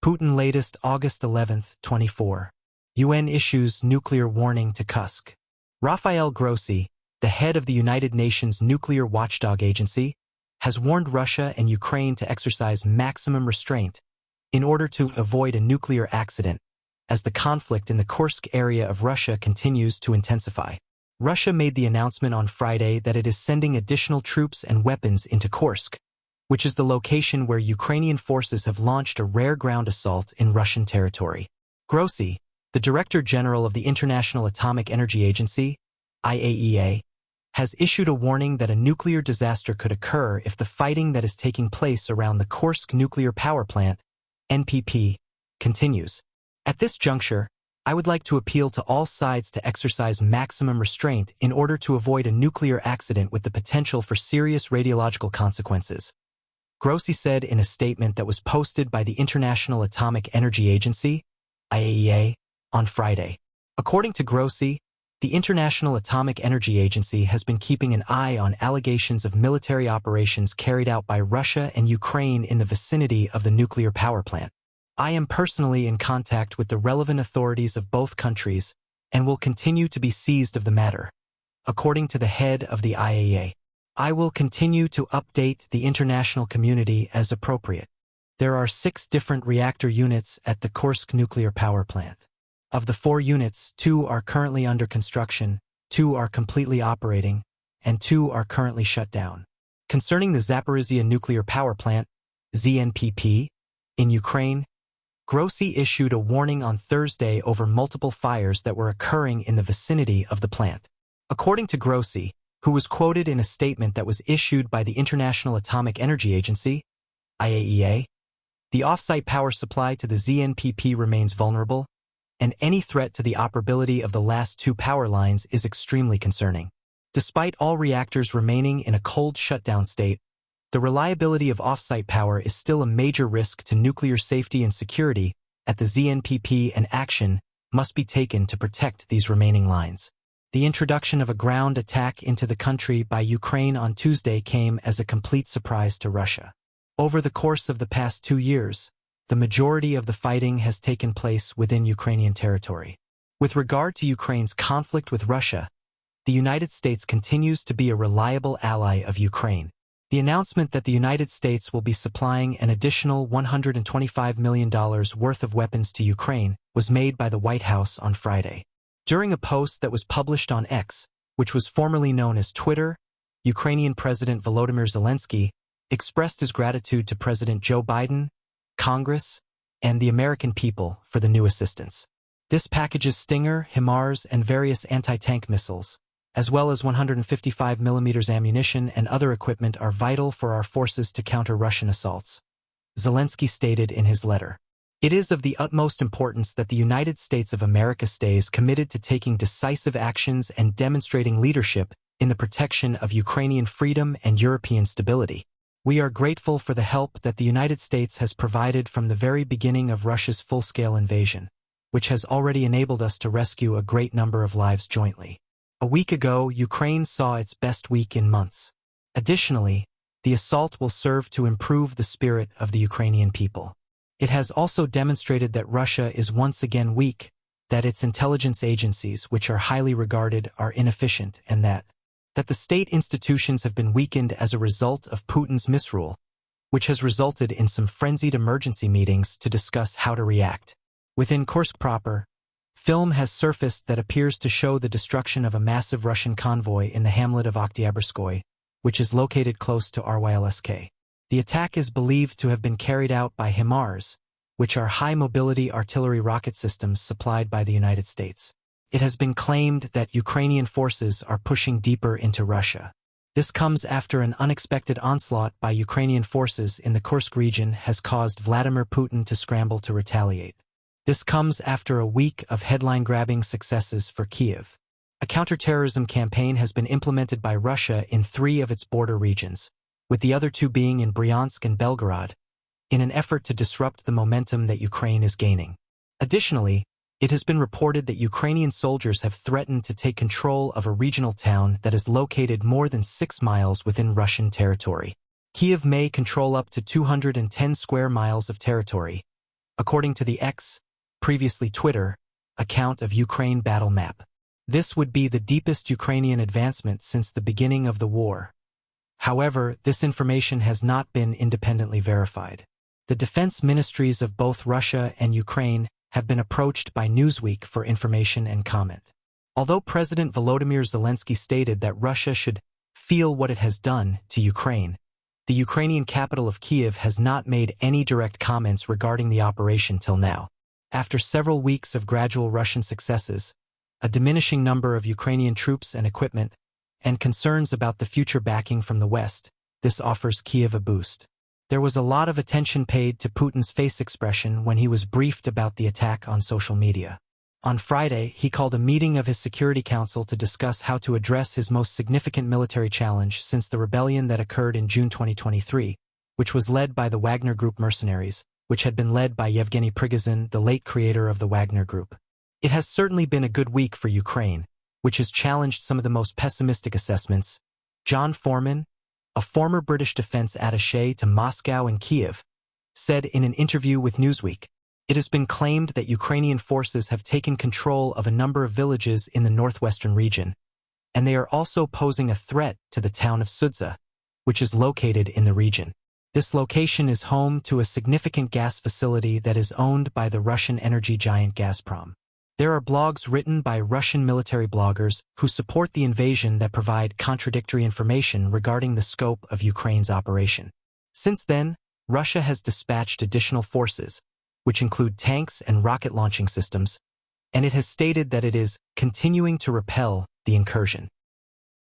Putin latest August 11, 24. UN issues nuclear warning to Cusk. Rafael Grossi, the head of the United Nations Nuclear Watchdog Agency, has warned Russia and Ukraine to exercise maximum restraint in order to avoid a nuclear accident, as the conflict in the Kursk area of Russia continues to intensify. Russia made the announcement on Friday that it is sending additional troops and weapons into Kursk, which is the location where Ukrainian forces have launched a rare ground assault in Russian territory. Grossi, the Director General of the International Atomic Energy Agency, IAEA, has issued a warning that a nuclear disaster could occur if the fighting that is taking place around the Kursk nuclear power plant, NPP, continues. At this juncture, I would like to appeal to all sides to exercise maximum restraint in order to avoid a nuclear accident with the potential for serious radiological consequences, Grossi said in a statement that was posted by the International Atomic Energy Agency, IAEA, on Friday. According to Grossi, the International Atomic Energy Agency has been keeping an eye on allegations of military operations carried out by Russia and Ukraine in the vicinity of the nuclear power plant. I am personally in contact with the relevant authorities of both countries and will continue to be seized of the matter. According to the head of the IAEA, I will continue to update the international community as appropriate. There are 6 different reactor units at the Kursk nuclear power plant. Of the 4 units, 2 are currently under construction, 2 are completely operating, and 2 are currently shut down. Concerning the Zaporizhzhia nuclear power plant, ZNPP, in Ukraine, Grossi issued a warning on Thursday over multiple fires that were occurring in the vicinity of the plant. According to Grossi, who was quoted in a statement that was issued by the International Atomic Energy Agency, IAEA, the off-site power supply to the ZNPP remains vulnerable, and any threat to the operability of the last 2 power lines is extremely concerning. Despite all reactors remaining in a cold shutdown state, the reliability of off-site power is still a major risk to nuclear safety and security at the ZNPP, and action must be taken to protect these remaining lines. The introduction of a ground attack into the country by Ukraine on Tuesday came as a complete surprise to Russia. Over the course of the past 2 years, the majority of the fighting has taken place within Ukrainian territory. With regard to Ukraine's conflict with Russia, the United States continues to be a reliable ally of Ukraine. The announcement that the United States will be supplying an additional $125 million worth of weapons to Ukraine was made by the White House on Friday. During a post that was published on X, which was formerly known as Twitter, Ukrainian President Volodymyr Zelensky expressed his gratitude to President Joe Biden, Congress, and the American people for the new assistance. This packages Stinger, HIMARS, and various anti-tank missiles, as well as 155mm ammunition and other equipment, are vital for our forces to counter Russian assaults, Zelensky stated in his letter. It is of the utmost importance that the United States of America stays committed to taking decisive actions and demonstrating leadership in the protection of Ukrainian freedom and European stability. We are grateful for the help that the United States has provided from the very beginning of Russia's full-scale invasion, which has already enabled us to rescue a great number of lives jointly. A week ago, Ukraine saw its best week in months. Additionally, the assault will serve to improve the spirit of the Ukrainian people. It has also demonstrated that Russia is once again weak, that its intelligence agencies, which are highly regarded, are inefficient, and that the state institutions have been weakened as a result of Putin's misrule, which has resulted in some frenzied emergency meetings to discuss how to react. Within Kursk proper, film has surfaced that appears to show the destruction of a massive Russian convoy in the hamlet of Oktyabrskoye, which is located close to Rylsk. The attack is believed to have been carried out by HIMARS, which are high-mobility artillery rocket systems supplied by the United States. It has been claimed that Ukrainian forces are pushing deeper into Russia. This comes after an unexpected onslaught by Ukrainian forces in the Kursk region has caused Vladimir Putin to scramble to retaliate. This comes after a week of headline-grabbing successes for Kyiv. A counterterrorism campaign has been implemented by Russia in 3 of its border regions, with the other 2 being in Bryansk and Belgorod, in an effort to disrupt the momentum that Ukraine is gaining. Additionally, it has been reported that Ukrainian soldiers have threatened to take control of a regional town that is located more than 6 miles within Russian territory. Kyiv may control up to 210 square miles of territory, according to the X, previously Twitter, account of Ukraine battle map. This would be the deepest Ukrainian advancement since the beginning of the war. However, this information has not been independently verified. The defense ministries of both Russia and Ukraine have been approached by Newsweek for information and comment. Although President Volodymyr Zelensky stated that Russia should feel what it has done to Ukraine, the Ukrainian capital of Kyiv has not made any direct comments regarding the operation till now. After several weeks of gradual Russian successes, a diminishing number of Ukrainian troops and equipment, and concerns about the future backing from the West, this offers Kyiv a boost. There was a lot of attention paid to Putin's face expression when he was briefed about the attack on social media. On Friday, he called a meeting of his Security Council to discuss how to address his most significant military challenge since the rebellion that occurred in June 2023, which was led by the Wagner Group mercenaries, which had been led by Yevgeny Prigozhin, the late creator of the Wagner Group. It has certainly been a good week for Ukraine, which has challenged some of the most pessimistic assessments. John Foreman, a former British defense attaché to Moscow and Kyiv, said in an interview with Newsweek, "It has been claimed that Ukrainian forces have taken control of a number of villages in the northwestern region, and they are also posing a threat to the town of Sudza, which is located in the region. This location is home to a significant gas facility that is owned by the Russian energy giant Gazprom. There are blogs written by Russian military bloggers who support the invasion that provide contradictory information regarding the scope of Ukraine's operation. Since then, Russia has dispatched additional forces, which include tanks and rocket launching systems, and it has stated that it is continuing to repel the incursion.